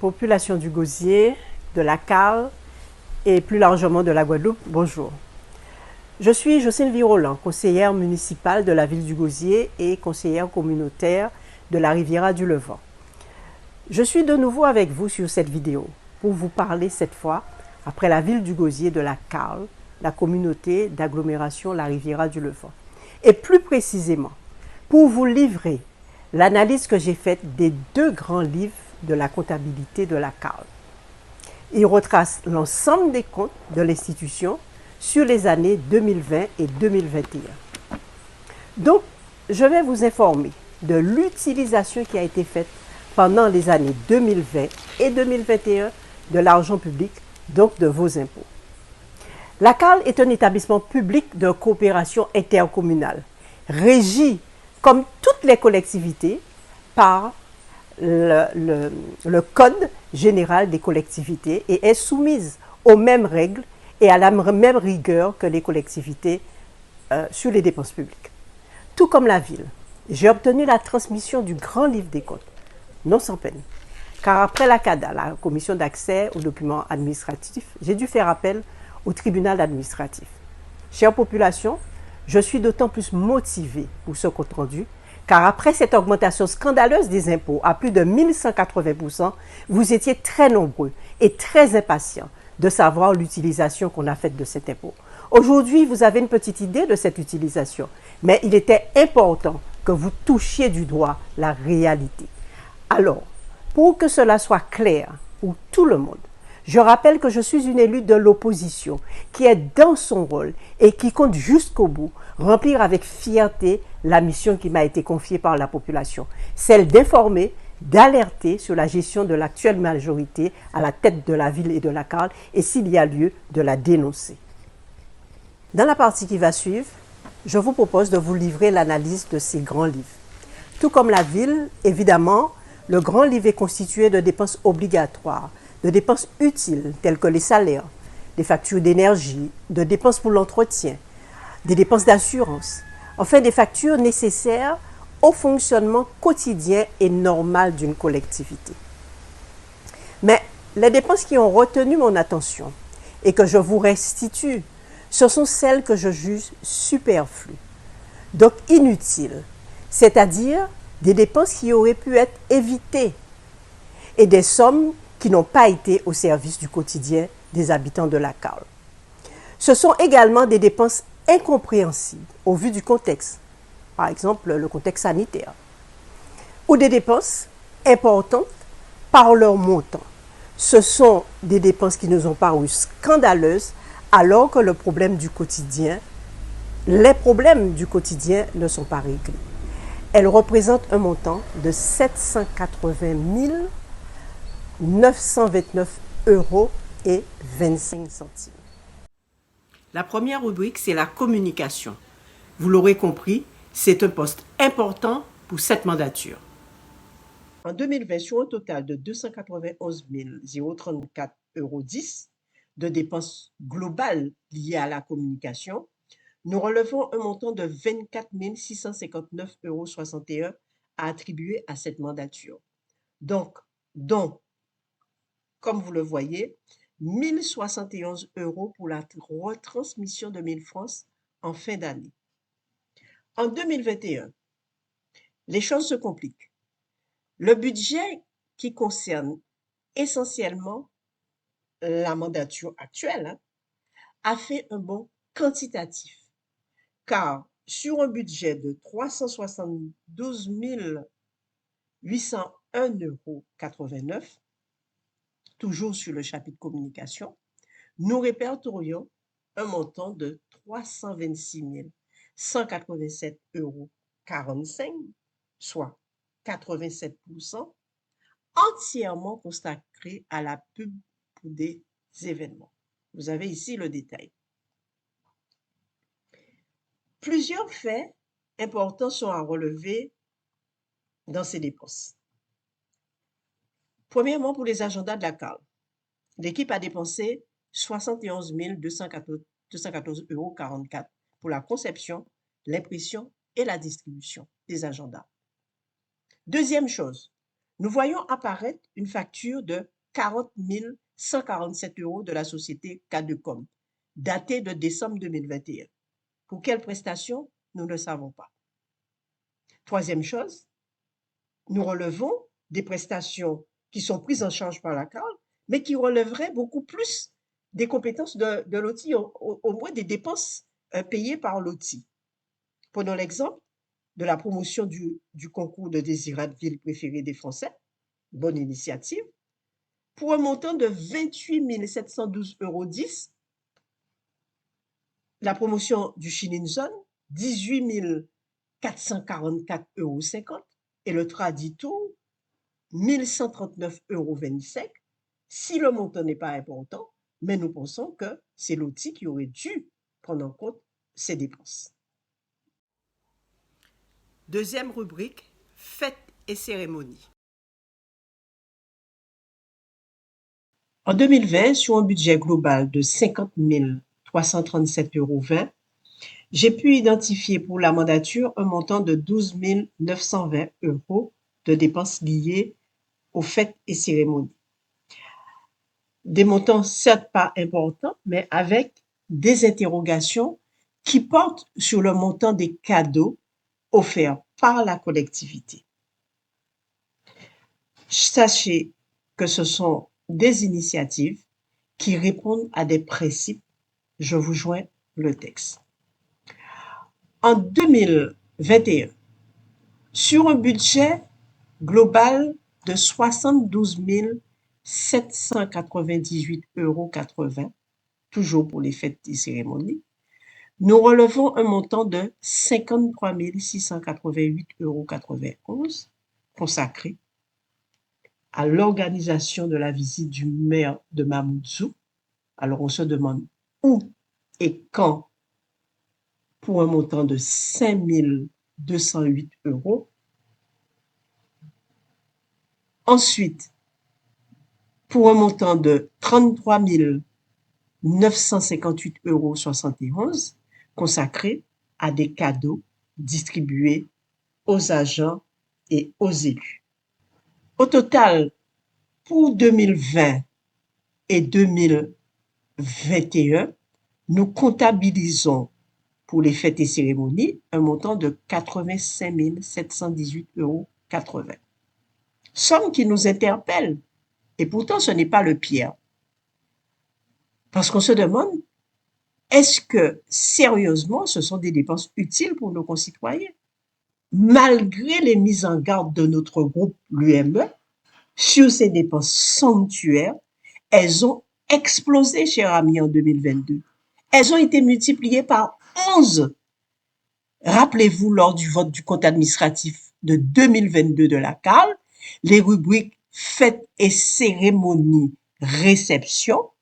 Population du Gosier, de la Cale et plus largement de la Guadeloupe, bonjour. Je suis Jocelyne Virolan, conseillère municipale de la ville du Gosier et conseillère communautaire de la Riviera du Levant. Je suis de nouveau avec vous sur cette vidéo pour vous parler cette fois, après la ville du Gosier, de la Cale, la communauté d'agglomération La Riviera du Levant. Et plus précisément, pour vous livrer l'analyse que j'ai faite des deux grands livres de la comptabilité de la Cale. Il retrace l'ensemble des comptes de l'institution sur les années 2020 et 2021. Donc, je vais vous informer de l'utilisation qui a été faite pendant les années 2020 et 2021 de l'argent public, donc de vos impôts. La Cale est un établissement public de coopération intercommunale, régi, comme toutes les collectivités, par le Code général des collectivités et est soumise aux mêmes règles et à la même rigueur que les collectivités sur les dépenses publiques. Tout comme la ville, j'ai obtenu la transmission du grand livre des comptes, non sans peine, car après la CADA, la commission d'accès aux documents administratifs, j'ai dû faire appel au tribunal administratif. Chère population, je suis d'autant plus motivée pour ce compte rendu, car après cette augmentation scandaleuse des impôts à plus de 1180%, vous étiez très nombreux et très impatients de savoir l'utilisation qu'on a faite de cet impôt. Aujourd'hui, vous avez une petite idée de cette utilisation, mais il était important que vous touchiez du doigt la réalité. Alors, pour que cela soit clair pour tout le monde, je rappelle que je suis une élue de l'opposition qui est dans son rôle et qui compte jusqu'au bout remplir avec fierté la mission qui m'a été confiée par la population, celle d'informer, d'alerter sur la gestion de l'actuelle majorité à la tête de la ville et de la Cale et s'il y a lieu de la dénoncer. Dans la partie qui va suivre, je vous propose de vous livrer l'analyse de ces grands livres. Tout comme la ville, évidemment, le grand livre est constitué de dépenses obligatoires, de dépenses utiles telles que les salaires, des factures d'énergie, de dépenses pour l'entretien, des dépenses d'assurance, enfin des factures nécessaires au fonctionnement quotidien et normal d'une collectivité. Mais les dépenses qui ont retenu mon attention et que je vous restitue, ce sont celles que je juge superflues, donc inutiles, c'est-à-dire des dépenses qui auraient pu être évitées et des sommes qui n'ont pas été au service du quotidien des habitants de la Cale. Ce sont également des dépenses incompréhensibles au vu du contexte, par exemple le contexte sanitaire, ou des dépenses importantes par leur montant. Ce sont des dépenses qui nous ont paru scandaleuses alors que les problèmes du quotidien ne sont pas réglés. Elles représentent un montant de 780 929 € et 25 centimes. La première rubrique, c'est la communication. Vous l'aurez compris, c'est un poste important pour cette mandature. En 2020, sur un total de 291 034,10 € de dépenses globales liées à la communication, nous relevons un montant de 24 659,61 € à attribuer à cette mandature. Donc, comme vous le voyez, 1071 € pour la retransmission de 1000 francs en fin d'année. En 2021, les choses se compliquent. Le budget qui concerne essentiellement la mandature actuelle a fait un bond quantitatif, car sur un budget de 372 801,89 €, toujours sur le chapitre communication, nous répertorions un montant de 326 187,45 €, soit 87%, entièrement consacré à la pub pour des événements. Vous avez ici le détail. Plusieurs faits importants sont à relever dans ces dépenses. Premièrement, pour les agendas de la Cale, l'équipe a dépensé 71 214,44 € pour la conception, l'impression et la distribution des agendas. Deuxième chose, nous voyons apparaître une facture de 40 147 € de la société Cadecom, daté de décembre 2021. Pour quelle prestation? Nous ne savons pas. Troisième chose, nous relevons des prestations qui sont prises en charge par la CAL, mais qui relèveraient beaucoup plus des compétences de l'OTI, au moins des dépenses payées par l'OTI. Prenons l'exemple de la promotion du concours de désirade ville préférée des Français, bonne initiative, pour un montant de 28 712,10 €, la promotion du Chininson, 18 444,50 € et le Tradito, 1139,25 €. Si le montant n'est pas important, mais nous pensons que c'est l'outil qui aurait dû prendre en compte ces dépenses. Deuxième rubrique, fêtes et cérémonies. En 2020, sur un budget global de 50 337,20 €, j'ai pu identifier pour la mandature un montant de 12 920 € de dépenses liées aux fêtes et cérémonies. Des montants certes pas importants, mais avec des interrogations qui portent sur le montant des cadeaux offerts par la collectivité. Sachez que ce sont des initiatives qui répondent à des principes. Je vous joins le texte. En 2021, sur un budget global de 72 798,80 €, toujours pour les fêtes et cérémonies, nous relevons un montant de 53 688,91 € consacré à l'organisation de la visite du maire de Mamoudzou. Alors on se demande où et quand pour un montant de 5 208 €. Ensuite, pour un montant de 33 958,71 € consacré à des cadeaux distribués aux agents et aux élus. Au total, pour 2020 et 2021, nous comptabilisons pour les fêtes et cérémonies un montant de 85 718,80 €. Somme qui nous interpelle, et pourtant ce n'est pas le pire. Parce qu'on se demande, est-ce que sérieusement ce sont des dépenses utiles pour nos concitoyens? Malgré les mises en garde de notre groupe, l'UME, sur ces dépenses somptuaires, elles ont explosé, chers amis, en 2022. Elles ont été multipliées par 11. Rappelez-vous, lors du vote du compte administratif de 2022 de la CAL, les rubriques fêtes et cérémonies réception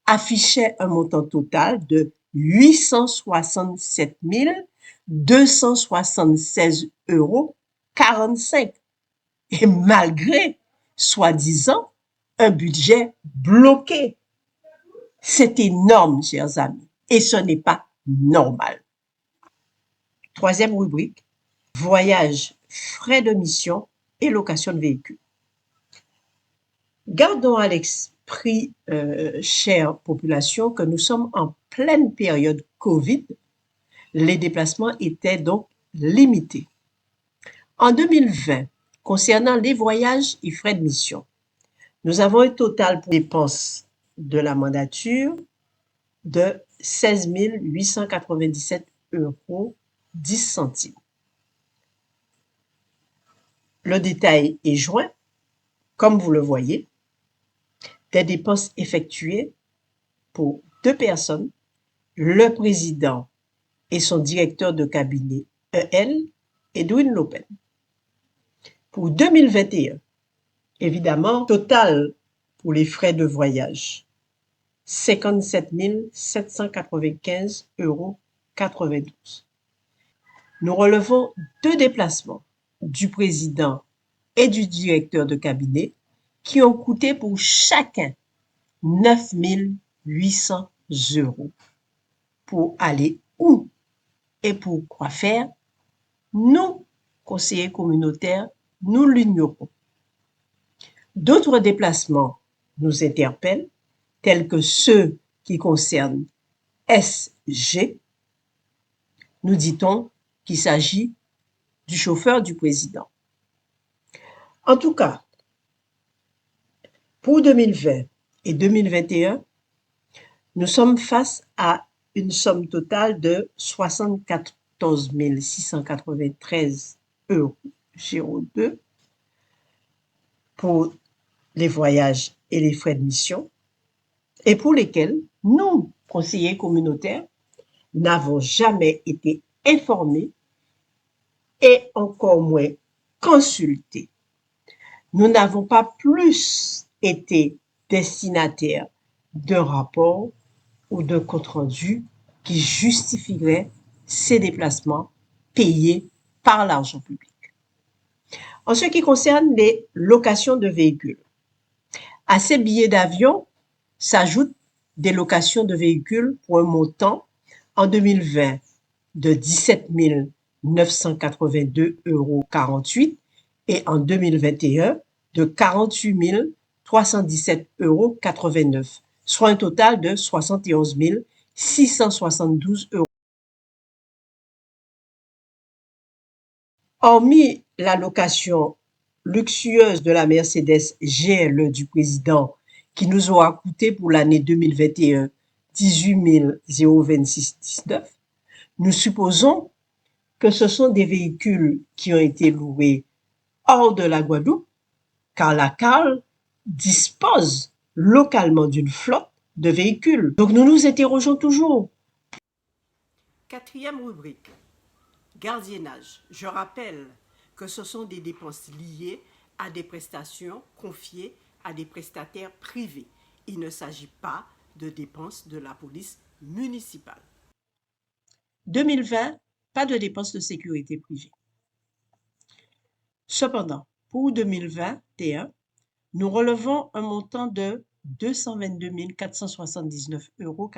affichaient un montant total de 867 276,45 €. Et malgré, soi-disant, un budget bloqué. C'est énorme, chers amis, et ce n'est pas normal. Troisième rubrique, voyage, frais de mission et location de véhicules. Gardons à l'esprit, chère population, que nous sommes en pleine période Covid. Les déplacements étaient donc limités. En 2020, concernant les voyages et frais de mission, nous avons un total pour dépenses de la mandature de 16 897,10 €. Le détail est joint, comme vous le voyez, des dépenses effectuées pour 2 personnes, le président et son directeur de cabinet EL, Edwin Lopen. Pour 2021, évidemment, total pour les frais de voyage, 57 795,92 €. Nous relevons 2 déplacements du président et du directeur de cabinet qui ont coûté pour chacun 9 800 € pour aller où et pour quoi faire. Nous, conseillers communautaires, nous l'ignorons. D'autres déplacements nous interpellent, tels que ceux qui concernent SG, nous dit-on qu'il s'agit du chauffeur du président. En tout cas, pour 2020 et 2021, nous sommes face à une somme totale de 74 693 euros pour les voyages et les frais de mission, et pour lesquels nous, conseillers communautaires, n'avons jamais été informés et encore moins consultés. Nous n'avons pas plus été destinataires d'un rapport ou d'un compte-rendu qui justifierait ces déplacements payés par l'argent public. En ce qui concerne les locations de véhicules, à ces billets d'avion s'ajoutent des locations de véhicules pour un montant en 2020 de 17 982,48 euros et en 2021 de 48 317,89 euros, soit un total de 71 672 euros. Hormis la location luxueuse de la Mercedes GLE du président qui nous aura coûté pour l'année 2021 18 026,19, nous supposons que ce sont des véhicules qui ont été loués hors de la Guadeloupe, car la CAL dispose localement d'une flotte de véhicules. Donc nous nous interrogeons toujours. Quatrième rubrique, gardiennage. Je rappelle que ce sont des dépenses liées à des prestations confiées à des prestataires privés. Il ne s'agit pas de dépenses de la police municipale. 2020, pas de dépenses de sécurité privée. Cependant, pour 2021, nous relevons un montant de 222 479,89 euros.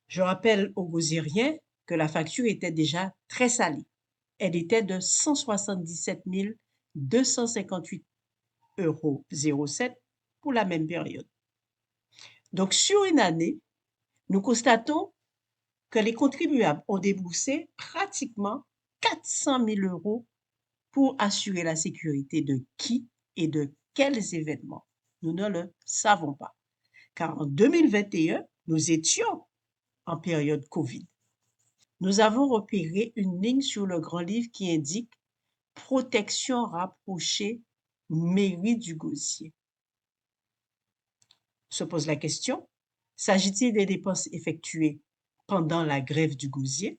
Je rappelle aux Gozériens que la facture était déjà très salée. Elle était de 177 258,07 euros pour la même période. Donc, sur une année, nous constatons que les contribuables ont déboursé pratiquement 400 000 euros pour assurer la sécurité de qui et de quels événements. Nous ne le savons pas, car en 2021, nous étions en période Covid. Nous avons repéré une ligne sur le grand livre qui indique « Protection rapprochée, mairie du Gosier ». Se pose la question, s'agit-il des dépenses effectuées pendant la grève du Gosier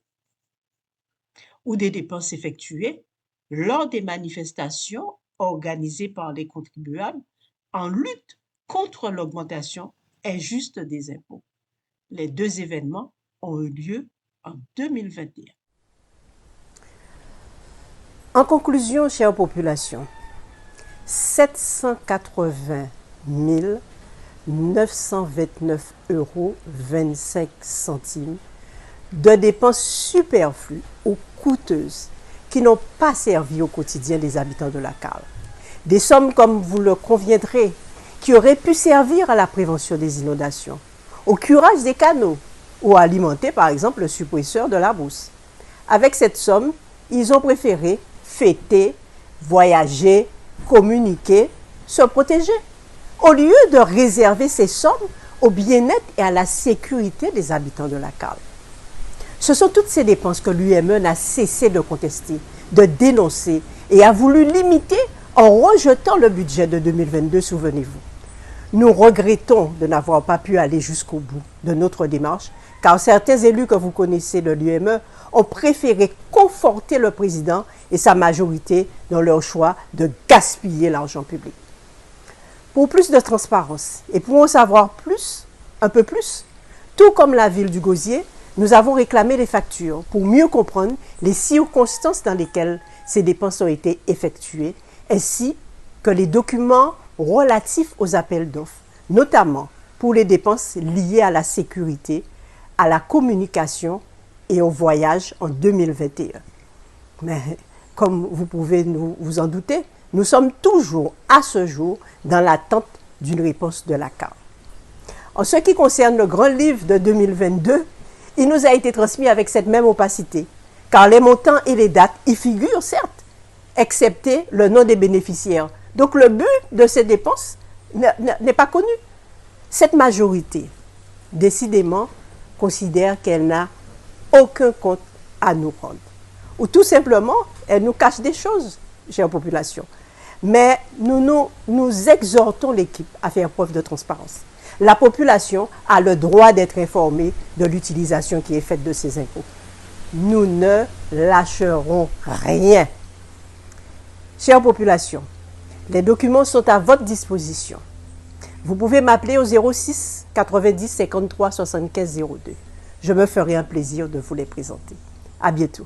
ou des dépenses effectuées lors des manifestations organisées par les contribuables en lutte contre l'augmentation injuste des impôts? Les deux événements ont eu lieu en 2021. En conclusion, chère population, 780 929,25 euros de dépenses superflues ou coûteuses qui n'ont pas servi au quotidien des habitants de la CAL. Des sommes, comme vous le conviendrez, qui auraient pu servir à la prévention des inondations, au curage des canaux ou à alimenter par exemple le suppresseur de la brousse. Avec cette somme, ils ont préféré fêter, voyager, communiquer, se protéger, au lieu de réserver ces sommes au bien-être et à la sécurité des habitants de la CAL. Ce sont toutes ces dépenses que l'UME n'a cessé de contester, de dénoncer et a voulu limiter en rejetant le budget de 2022, souvenez-vous. Nous regrettons de n'avoir pas pu aller jusqu'au bout de notre démarche, car certains élus que vous connaissez de l'UME ont préféré conforter le président et sa majorité dans leur choix de gaspiller l'argent public. Pour plus de transparence et pour en savoir plus, un peu plus, tout comme la ville du Gosier, nous avons réclamé les factures pour mieux comprendre les circonstances dans lesquelles ces dépenses ont été effectuées, ainsi que les documents relatifs aux appels d'offres, notamment pour les dépenses liées à la sécurité, à la communication et au voyage en 2021. Mais comme vous pouvez vous en douter, Nous sommes toujours, à ce jour, dans l'attente d'une réponse de la CAR. En ce qui concerne le grand livre de 2022, il nous a été transmis avec cette même opacité, car les montants et les dates y figurent, certes, excepté le nom des bénéficiaires. Donc le but de ces dépenses n'est pas connu. Cette majorité, décidément, considère qu'elle n'a aucun compte à nous rendre. Ou tout simplement, elle nous cache des choses, chère population. Mais nous exhortons l'équipe à faire preuve de transparence. La population a le droit d'être informée de l'utilisation qui est faite de ces impôts. Nous ne lâcherons rien. Chère population, les documents sont à votre disposition. Vous pouvez m'appeler au 06 90 53 75 02. Je me ferai un plaisir de vous les présenter. À bientôt.